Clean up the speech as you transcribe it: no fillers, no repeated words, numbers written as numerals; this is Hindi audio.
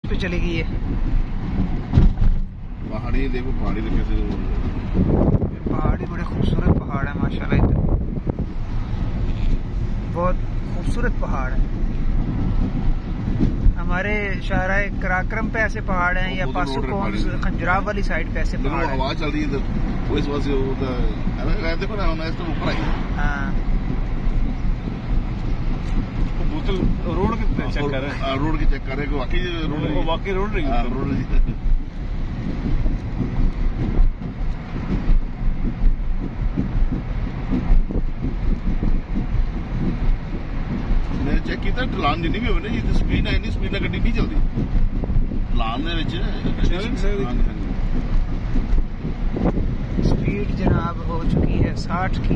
पे चली गई है। पहाड़ी देखो, पहाड़ी कैसे, पहाड़ी बड़े खूबसूरत पहाड़ है माशाल्लाह, इधर बहुत खूबसूरत पहाड़ है। हमारे शाहराए कराक्रम पे ऐसे पहाड़ हैं या पासुकोन खंजराव वाली साइड पे ऐसे पहाड़ हैं। हवा चल रही है इधर, वो इस वजह से उधर देखो ना, इस तो ऊपर आई है। हाँ, बोतल रोड के चेक कर रहे हैं, रोड की चेक कर रहे हैं, वाकई रोड रही है, रोड रही। मैंने चेक किया ढलान जिन्नी भी होवे ना, स्पीड है, स्पीड ਨਾਲ ਗੱਡੀ ਨਹੀਂ ਚੱਲਦੀ ढलान ਦੇ ਵਿੱਚ स्पीड जनाब हो चुकी है 60 की।